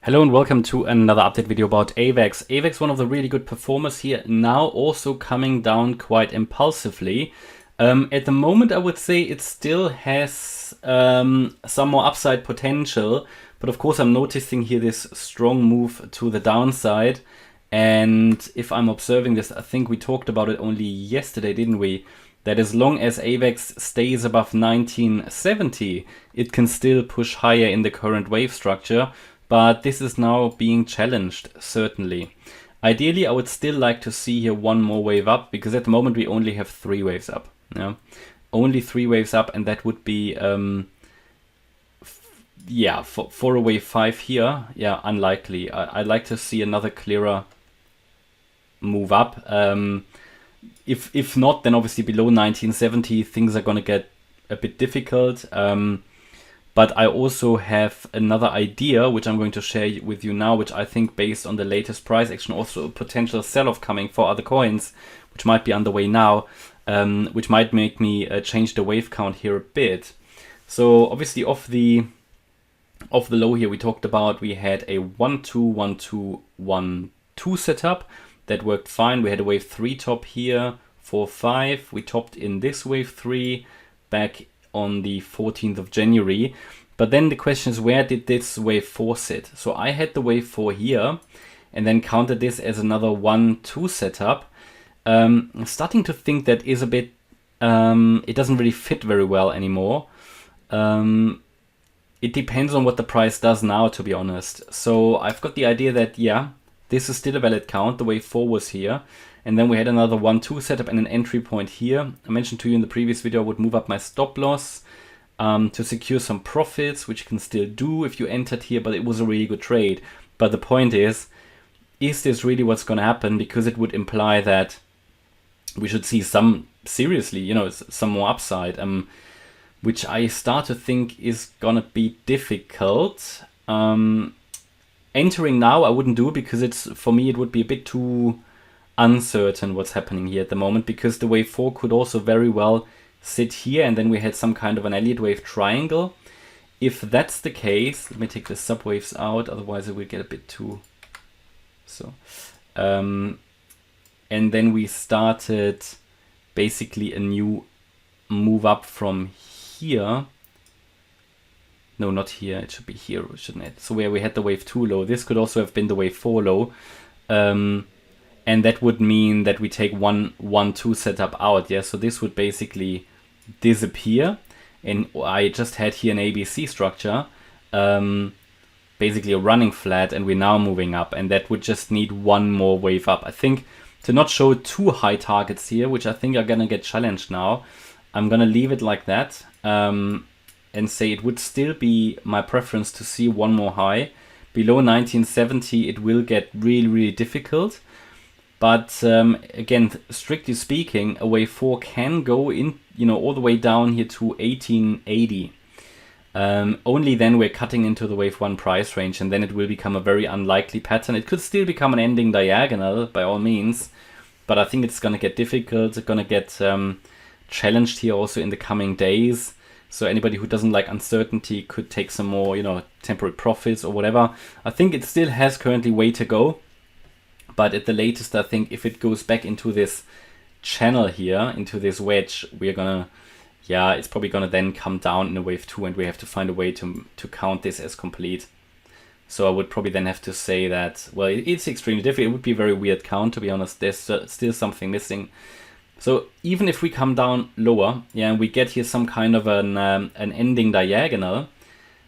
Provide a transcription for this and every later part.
Hello and welcome to another update video about AVAX. AVAX, one of the really good performers here, now also coming down quite impulsively. At the moment, I would say it still has some more upside potential, but of course I'm noticing here this strong move to the downside. And if I'm observing this, I think we talked about it only yesterday, didn't we? That as long as AVAX stays above 1970, it can still push higher in the current wave structure. But this is now being challenged, certainly. Ideally, I would still like to see here one more wave up, because at the moment we only have 3 waves up. Yeah? Only 3 waves up, and that would be, for a wave 5 here, yeah, unlikely. I'd like to see another clearer move up. If not, then obviously below 1970, things are going to get a bit difficult. But I also have another idea, which I'm going to share with you now, which I think based on the latest price action, also a potential sell-off coming for other coins, which might be underway now, which might make me change the wave count here a bit. So obviously off the low here, we talked about we had a 1-2-1-2-1-2 setup that worked fine. We had a wave 3 top here, 4-5. We topped in this wave 3 back on the 14th of January. But then the question is, where did this wave 4 sit? So I had the wave 4 here and then counted this as another 1-2 setup. I'm starting to think that is a bit, it doesn't really fit very well anymore. It depends on what the price does now, to be honest. So I've got the idea that, yeah, this is still a valid count. The wave 4 was here. And then we had another 1-2 setup and an entry point here. I mentioned to you in the previous video I would move up my stop loss to secure some profits, which you can still do if you entered here, but it was a really good trade. But the point is this really what's going to happen? Because it would imply that we should see some, seriously, some more upside, which I start to think is going to be difficult. Entering now I wouldn't do, because for me it would be a bit too uncertain what's happening here at the moment, because the wave 4 could also very well sit here and then we had some kind of an Elliott wave triangle. If that's the case, let me take the subwaves out, otherwise it will get a bit too so. And then we started basically a new move up from here. No, not here, it should be here, shouldn't it? So where we had the wave 2 low, this could also have been the wave 4 low. And that would mean that we take 1-2 setup out, yeah? So this would basically disappear. And I just had here an ABC structure, basically a running flat, and we're now moving up. And that would just need one more wave up. I think to not show too high targets here, which I think are going to get challenged now, I'm going to leave it like that and say it would still be my preference to see one more high. Below 1970, it will get really, really difficult. But again, strictly speaking, a wave 4 can go in, all the way down here to 1880. Only then we're cutting into the wave 1 price range, and then it will become a very unlikely pattern. It could still become an ending diagonal by all means, but I think it's going to get difficult. It's going to get challenged here also in the coming days. So anybody who doesn't like uncertainty could take some more, temporary profits or whatever. I think it still has currently way to go. But at the latest, I think if it goes back into this channel here, into this wedge, we're gonna, it's probably gonna then come down in a wave 2, and we have to find a way to count this as complete. So I would probably then have to say that, well, it's extremely difficult. It would be a very weird count, to be honest. There's still something missing. So even if we come down lower, and we get here some kind of an ending diagonal,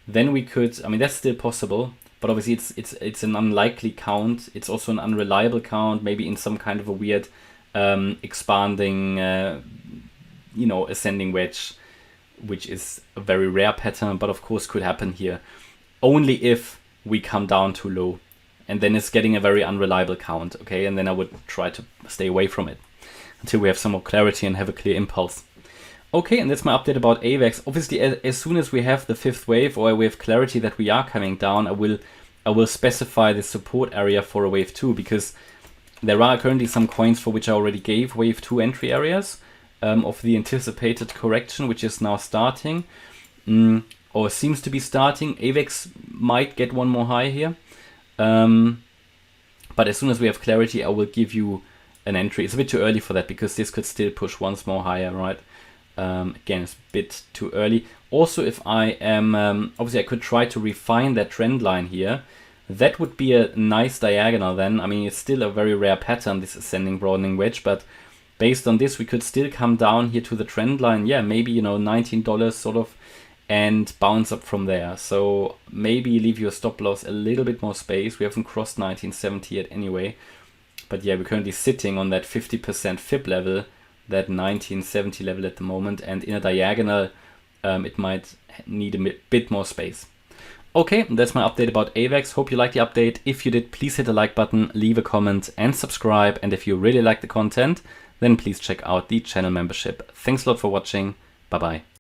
then we could, that's still possible. But obviously it's an unlikely count. It's also an unreliable count, maybe in some kind of a weird expanding, ascending wedge, which is a very rare pattern, but of course could happen here only if we come down too low. And then it's getting a very unreliable count, okay? And then I would try to stay away from it until we have some more clarity and have a clear impulse. Okay, and that's my update about AVAX. Obviously, as soon as we have the 5th wave, or we have clarity that we are coming down, I will specify the support area for a wave 2, because there are currently some coins for which I already gave wave 2 entry areas of the anticipated correction, which is now starting, or seems to be starting. AVAX might get one more high here. But as soon as we have clarity, I will give you an entry. It's a bit too early for that because this could still push once more higher, right? Again, it's a bit too early. Also, if I am, obviously I could try to refine that trend line here. That would be a nice diagonal then. I mean, it's still a very rare pattern, this ascending broadening wedge, but based on this, we could still come down here to the trend line. Yeah, maybe, you know, $19 sort of, and bounce up from there. So maybe leave your stop loss a little bit more space. We haven't crossed 1970 yet anyway. But yeah, we're currently sitting on that 50% fib level, that 1970 level at the moment. And in a diagonal, it might need a bit more space. Okay, that's my update about AVAX. Hope you liked the update. If you did, please hit the like button, leave a comment and subscribe. And if you really like the content, then please check out the channel membership. Thanks a lot for watching. Bye-bye.